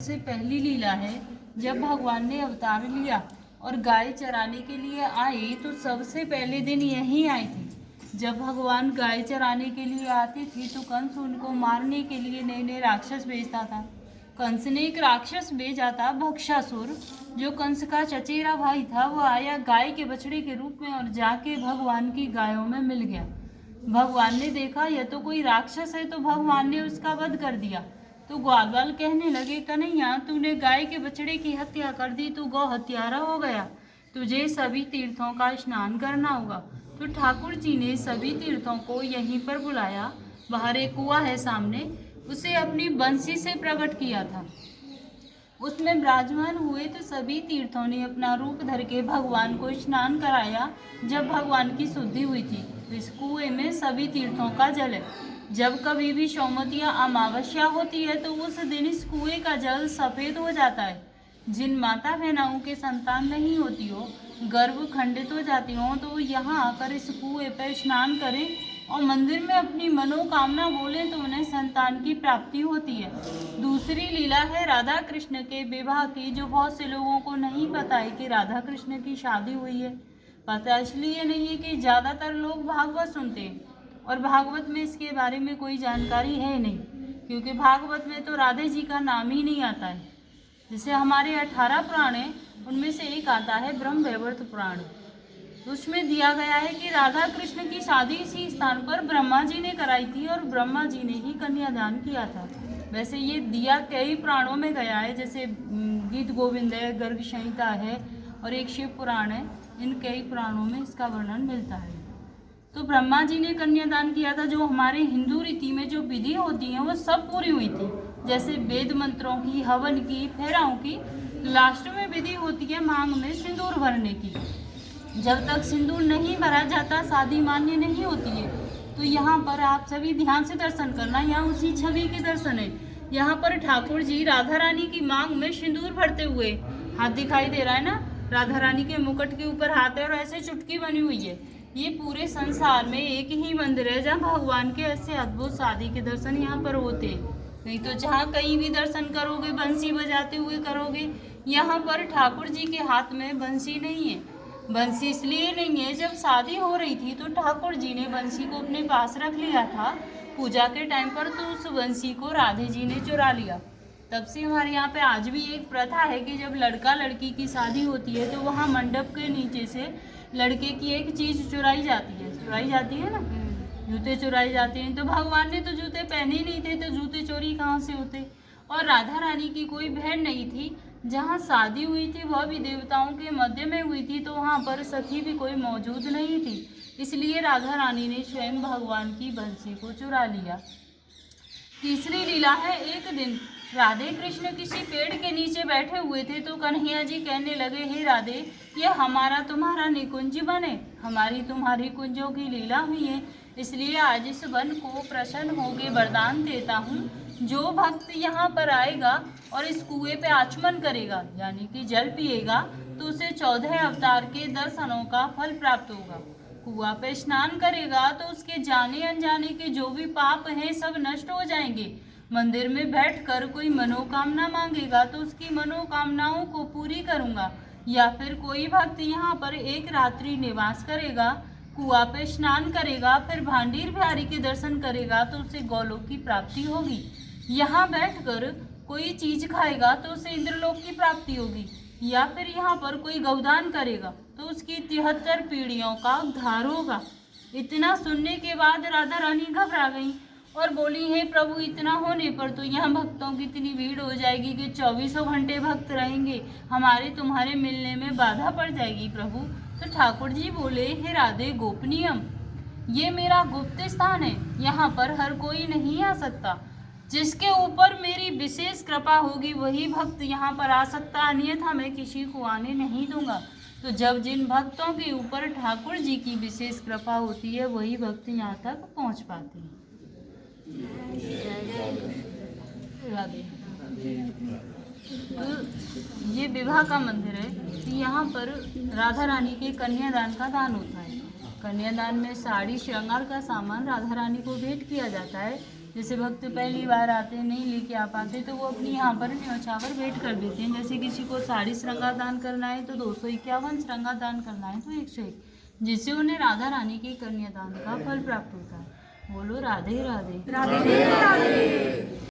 से पहली लीला है जब भगवान ने अवतार लिया और गाय चराने के लिए आए तो सबसे पहले दिन यही आई थी। जब भगवान गाय चराने के लिए आती थी तो कंस उनको मारने के लिए नए नए राक्षस भेजता था। कंस ने एक राक्षस भेजा था भक्षासुर, जो कंस का चचेरा भाई था। वो आया गाय के बछड़े के रूप में और जाके भगवान की गायों में मिल गया। भगवान ने देखा यह तो कोई राक्षस है, तो भगवान ने उसका वध कर दिया। तो ग्वालवाल कहने लगे, कन्हैया तूने गाय के बछड़े की हत्या कर दी, तू गौ हत्यारा हो गया, तुझे सभी तीर्थों का स्नान करना होगा। तो ठाकुर जी ने सभी तीर्थों को यहीं पर बुलाया। बाहर एक कुआं है सामने, उसे अपनी बंसी से प्रकट किया था। उसमें विराजमान हुए तो सभी तीर्थों ने अपना रूप धर के भगवान को स्नान कराया। जब भगवान की शुद्धि हुई थी तो इस कुएं में सभी तीर्थों का जल है। जब कभी भी सोमवती या अमावस्या होती है तो उस दिन इस कुएं का जल सफेद हो जाता है। जिन माता बहनों के संतान नहीं होती हो, गर्भ खंडित हो जाती हो, तो वो यहाँ आकर इस कुएं पर स्नान करें और मंदिर में अपनी मनोकामना बोलें तो उन्हें संतान की प्राप्ति होती है। दूसरी लीला है राधा कृष्ण के विवाह की, जो बहुत से लोगों को नहीं पता है कि राधा कृष्ण की शादी हुई है। पता इसलिए नहीं है कि ज़्यादातर लोग भागवत सुनते हैं और भागवत में इसके बारे में कोई जानकारी है नहीं, क्योंकि भागवत में तो राधे जी का नाम ही नहीं आता है। जैसे हमारे 18 पुराण हैं, उनमें से एक आता है ब्रह्म वैवर्त पुराण। उसमें दिया गया है कि राधा कृष्ण की शादी इसी स्थान पर ब्रह्मा जी ने कराई थी और ब्रह्मा जी ने ही कन्यादान किया था। वैसे ये दिया कई पुराणों में गया है, जैसे गीत गोविंद है, गर्ग संहिता है और एक शिव पुराण है। इन कई पुराणों में इसका वर्णन मिलता है। तो ब्रह्मा जी ने कन्यादान किया था। जो हमारे हिंदू रीति में जो विधि होती है वो सब पूरी हुई थी, जैसे वेद मंत्रों की, हवन की, फेराओं की। लास्ट में विधि होती है मांग में सिंदूर भरने की। जब तक सिंदूर नहीं भरा जाता शादी मान्य नहीं होती है। तो यहाँ पर आप सभी ध्यान से दर्शन करना, यहाँ उसी छवि के दर्शन है। यहाँ पर ठाकुर जी राधा रानी की मांग में सिंदूर भरते हुए, हाथ दिखाई दे रहा है ना, राधा रानी के मुकुट के ऊपर हाथ है और ऐसे चुटकी बनी हुई है। ये पूरे संसार में एक ही मंदिर है जहाँ भगवान के ऐसे अद्भुत शादी के दर्शन यहाँ पर होते हैं। नहीं तो जहाँ कहीं भी दर्शन करोगे बंसी बजाते हुए करोगे। यहाँ पर ठाकुर जी के हाथ में बंसी नहीं है। बंसी इसलिए नहीं है, जब शादी हो रही थी तो ठाकुर जी ने बंसी को अपने पास रख लिया था पूजा के टाइम पर, तो उस बंसी को राधे जी ने चुरा लिया। तब से हमारे यहाँ पे आज भी एक प्रथा है कि जब लड़का लड़की की शादी होती है तो वहाँ मंडप के नीचे से लड़के की एक चीज़ चुराई जाती है ना, जूते चुराए जाते हैं। तो भगवान ने तो जूते पहने ही नहीं थे, तो जूते चोरी कहाँ से होते। और राधा रानी की कोई बहन नहीं थी। जहाँ शादी हुई थी वह भी देवताओं के मध्य में हुई थी, तो वहाँ पर सखी भी कोई मौजूद नहीं थी। इसलिए राधा रानी ने स्वयं भगवान की बंसी को चुरा लिया। तीसरी लीला है, एक दिन राधे कृष्ण किसी पेड़ के नीचे बैठे हुए थे तो कन्हैया जी कहने लगे, हे राधे, ये हमारा तुम्हारा निकुंज बने, हमारी तुम्हारी कुंजों की लीला हुई है, इसलिए आज इस वन को प्रसन्न होकर वरदान देता हूँ। जो भक्त यहाँ पर आएगा और इस कुएं पे आचमन करेगा, यानी कि जल पिएगा, तो उसे 14 अवतार के दर्शनों का फल प्राप्त होगा। कुआं पे स्नान करेगा तो उसके जाने अनजाने के जो भी पाप हैं सब नष्ट हो जाएंगे। मंदिर में बैठकर कोई मनोकामना मांगेगा तो उसकी मनोकामनाओं को पूरी करूंगा। या फिर कोई भक्त यहाँ पर एक रात्रि निवास करेगा, कुआं पे स्नान करेगा, फिर भांडीर बिहारी के दर्शन करेगा तो उसे गौलोक की प्राप्ति होगी। यहाँ बैठकर कोई चीज खाएगा तो उसे इंद्रलोक की प्राप्ति होगी। या फिर यहाँ पर कोई गौदान करेगा तो उसकी 73 पीढ़ियों का उद्धार होगा। इतना सुनने के बाद राधा रानी घबरा गई और बोली, हे प्रभु, इतना होने पर तो यहाँ भक्तों की इतनी भीड़ हो जाएगी कि 24 घंटे भक्त रहेंगे, हमारे तुम्हारे मिलने में बाधा पड़ जाएगी प्रभु। तो ठाकुर जी बोले, हे राधे गोपनीयम, ये मेरा गुप्त स्थान है, यहाँ पर हर कोई नहीं आ सकता। जिसके ऊपर मेरी विशेष कृपा होगी वही भक्त यहाँ पर आ सकता, अन्यथा मैं किसी को आने नहीं दूंगा। तो जब जिन भक्तों के ऊपर ठाकुर जी की विशेष कृपा होती है वही भक्त यहाँ तक पहुँच पाते हैं। राधे। तो ये विवाह का मंदिर है कि यहाँ पर राधा रानी के कन्यादान का दान होता है। कन्यादान में साड़ी, श्रृंगार का सामान राधा रानी को भेंट किया जाता है। जैसे भक्त पहली बार आते नहीं लेके आ पाते तो वो अपनी यहाँ पर न्यौछावर भेंट कर देते हैं। जैसे किसी को 60 श्रृंगार दान करना है तो 251 श्रृंगार दान करना है तो 101, जिससे उन्हें राधा रानी के कन्यादान का फल प्राप्त होता है। बोलो राधे राधे। राधे राधे।